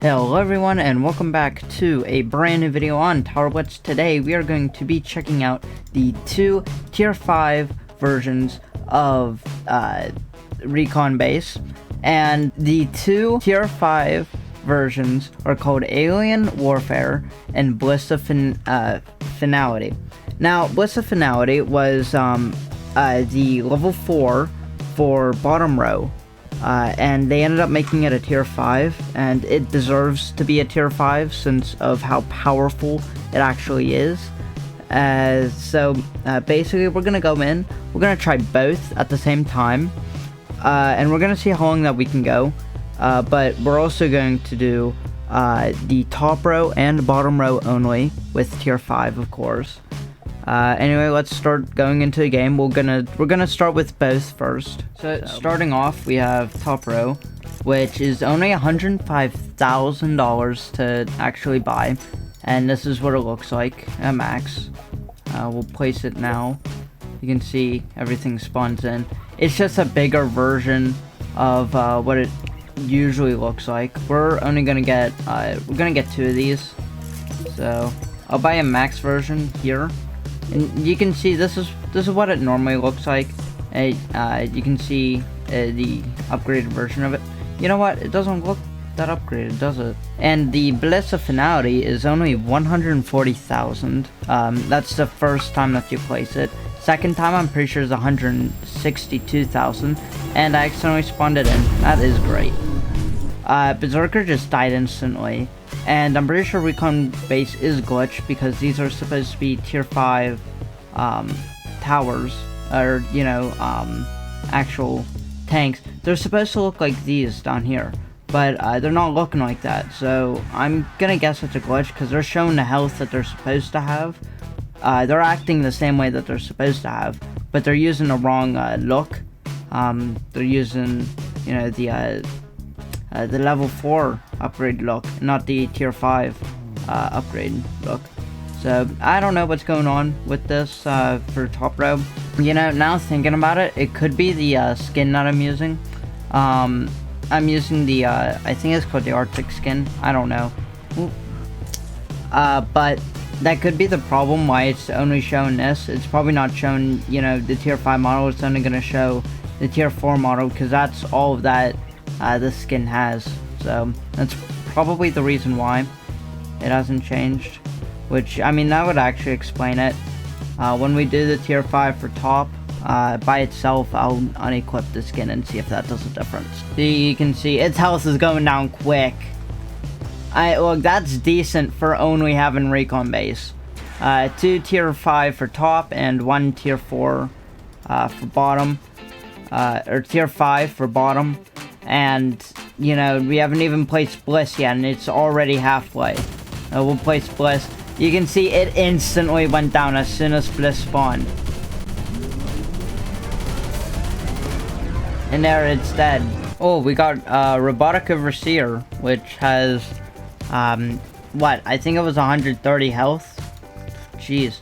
Hello everyone and welcome back to a brand new video on Tower Blitz. Today we are going to be checking out the two tier 5 versions of Recon Base, and the two tier 5 versions are called Alien Warfare and Bliss of Finality. Now Bliss of Finality was the level 4 for bottom row. And they ended up making it a tier 5, and it deserves to be a tier 5 since of how powerful it actually is. So basically we're going to go in, we're going to try both at the same time, and we're going to see how long that we can go, but we're also going to do the top row and bottom row only with tier 5, of course. Anyway, let's start going into the game. We're gonna start with both first. So starting off, we have top row, which is only $105,000 to actually buy, and this is what it looks like at max. We'll place it now. You can see everything spawns in. It's just a bigger version of what it usually looks like. We're only gonna get two of these, so I'll buy a max version here. And you can see this is what it normally looks like. You can see the upgraded version of it. You know what? It doesn't look that upgraded, does it? And the Bliss of Finality is only 140,000. That's the first time that you place it. Second time, I'm pretty sure is 162,000, and I accidentally spawned it in. That is great. Berserker just died instantly. And I'm pretty sure Recon Base is glitched because these are supposed to be tier 5 towers, or actual tanks. They're supposed to look like these down here, but they're not looking like that. So I'm gonna guess it's a glitch because they're showing the health that they're supposed to have. They're acting the same way that they're supposed to have, but they're using the wrong look. They're using the level 4 upgrade look, not the tier 5 upgrade look. So I don't know what's going on with this for top row. You know, now thinking about it, it could be the skin that I'm using. I'm using the I think it's called the Arctic skin. I don't know. But that could be the problem why it's only showing this. It's probably not showing, the tier 5 model. It's only going to show the tier 4 model because that's all of that this skin has. So that's probably the reason why it hasn't changed, which, I mean, that would actually explain it. When we do the tier 5 for top by itself, I'll unequip the skin and see if that does a difference. You can see its health is going down quick. Look, that's decent for only having Recon Base. 2 tier 5 for top and 1 tier 4 for bottom, or tier 5 for bottom. And, we haven't even placed Bliss yet, and it's already halfway. We'll place Bliss. You can see it instantly went down as soon as Bliss spawned. And there, it's dead. Oh, we got Robotic Overseer, which has, what? I think it was 130 health? Jeez.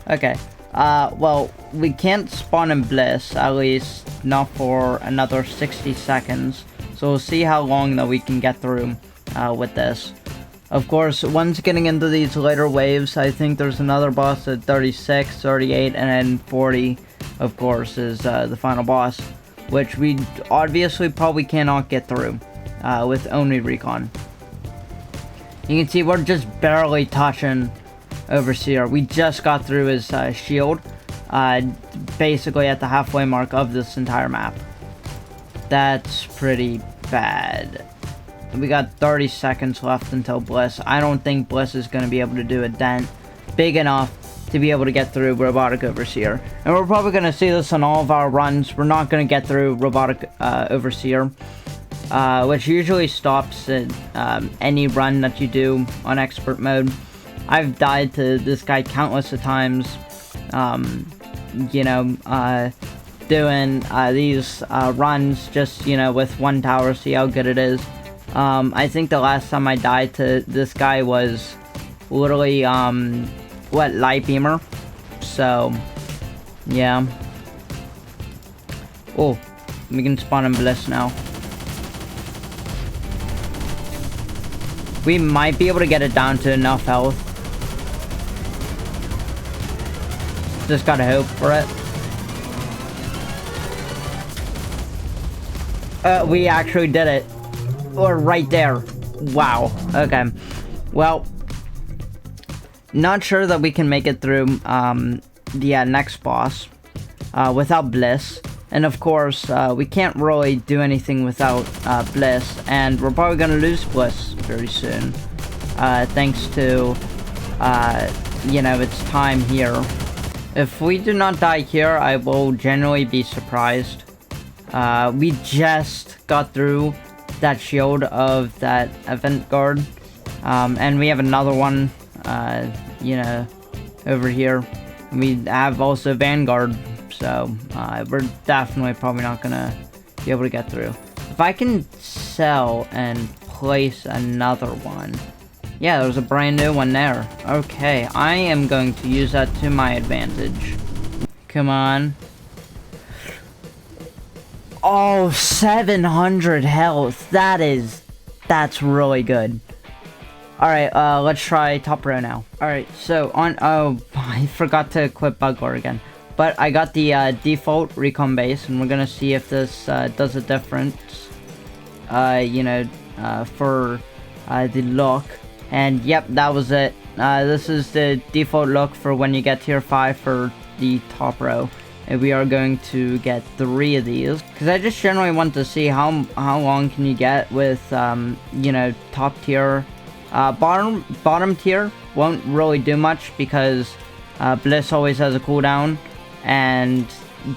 Okay. Well, we can't spawn in Bliss, at least not for another 60 seconds. So we'll see how long that we can get through with this. Of course, once getting into these later waves, I think there's another boss at 36, 38, and then 40, of course, is the final boss, which we obviously probably cannot get through with only Recon. You can see we're just barely touching Overseer. We just got through his shield, basically at the halfway mark of this entire map. That's pretty bad. We got 30 seconds left until Bliss. I don't think Bliss is going to be able to do a dent big enough to be able to get through Robotic Overseer. And we're probably going to see this on all of our runs. We're not going to get through Robotic Overseer, which usually stops at any run that you do on expert mode. I've died to this guy countless of times, doing these runs just, with one tower, see how good it is. I think the last time I died to this guy was literally, Light Beamer. So, yeah. Oh, we can spawn in Bliss now. We might be able to get it down to enough health. Just gotta hope for it. We actually did it. We're right there. Wow. Okay. Well, not sure that we can make it through the next boss without Bliss. And of course, we can't really do anything without Bliss. And we're probably going to lose Bliss very soon. Thanks to, you know, its time here. If we do not die here, I will genuinely be surprised. We just got through that shield of that event guard. And we have another one, you know, over here. We have also Vanguard, so we're definitely probably not gonna be able to get through. If I can sell and place another one. Yeah, there's a brand new one there. Okay, I am going to use that to my advantage. Come on. Oh, 700 health. That's really good. Alright, let's try top row now. Alright, so oh, I forgot to equip Bugler again. But I got the default Recon Base, and we're gonna see if this does a difference, you know, for the look. And yep, that was it. This is the default look for when you get tier 5 for the top row. And we are going to get 3 of these, because I just generally want to see how long can you get with, you know, top tier. Bottom tier won't really do much because Bliss always has a cooldown, and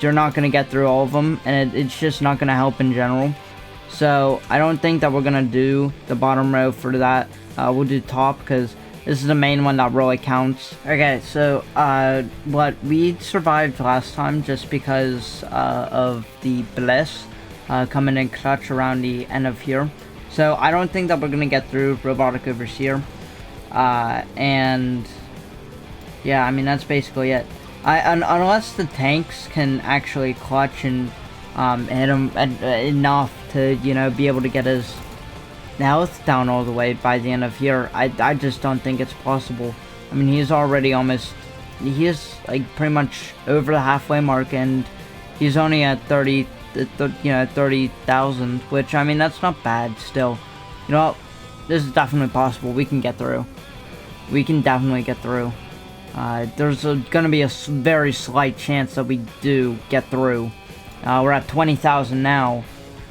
you're not going to get through all of them, and it's just not going to help in general. So I don't think that we're going to do the bottom row for that. We'll do top because this is the main one that really counts. Okay, so what we survived last time just because of the Bliss coming in clutch around the end of here. So I don't think that we're gonna get through Robotic Overseer, and yeah, I mean that's basically it. Unless the tanks can actually clutch and hit him enough to, you know, be able to get his health down all the way by the end of here, I just don't think it's possible. I mean, he's already almost, he is like pretty much over the halfway mark, and he's only at 30,000, which, I mean, that's not bad still. You know what? This is definitely possible. We can get through. We can definitely get through. There's gonna be a very slight chance that we do get through. We're at 20,000 now.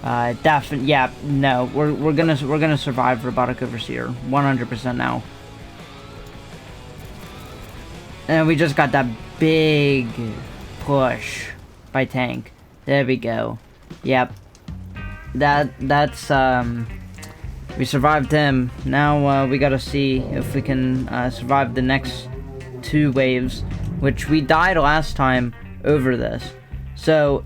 Yeah, no, we're gonna survive Robotic Overseer 100% now. And we just got that big push by tank. There we go. Yep. That's we survived him. Now we gotta see if we can survive the next 2 waves, which we died last time over this. So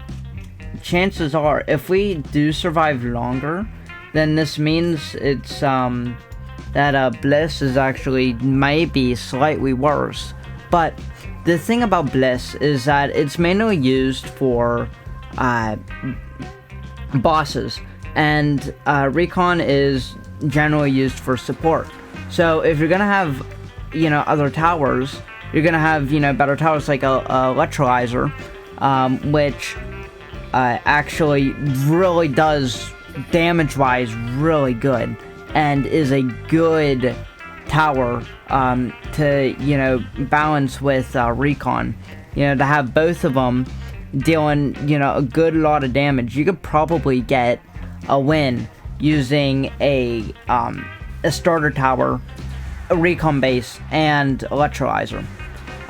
chances are, if we do survive longer, then this means it's that Bliss is actually maybe slightly worse. But the thing about Bliss is that it's mainly used for bosses, and Recon is generally used for support. So if you're gonna have, you know, other towers, you're gonna have, you know, better towers like a electrolyzer, which actually really does damage-wise really good, and is a good tower to, you know, balance with Recon. You know, to have both of them dealing, you know, a good lot of damage. You could probably get a win using a starter tower, a Recon Base, and electrolyzer.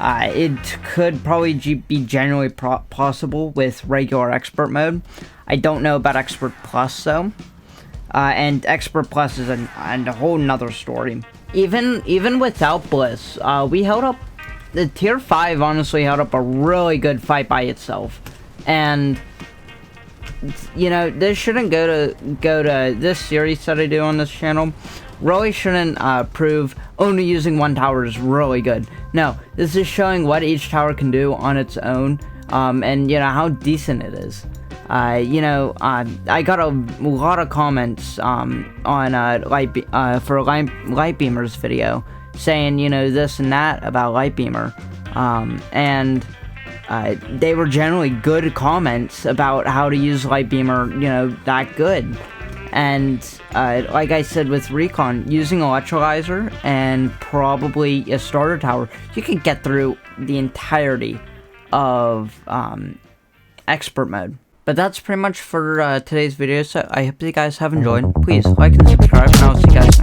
It could probably be genuinely possible with regular expert mode. I don't know about expert plus though, and expert plus is a whole nother story. Even without Bliss, we held up. The tier 5 honestly held up a really good fight by itself, and you know, this shouldn't go to this series that I do on this channel. Really shouldn't prove only using one tower is really good. No, this is showing what each tower can do on its own, and you know how decent it is. You know, I got a lot of comments on for Lightbeamer's video saying, you know, this and that about Lightbeamer, and they were generally good comments about how to use Lightbeamer, you know, that good. And like I said with Recon, using Electrolyzer and probably a starter tower, you can get through the entirety of expert mode. But that's pretty much for today's video, so I hope you guys have enjoyed. Please like and subscribe, and I'll see you guys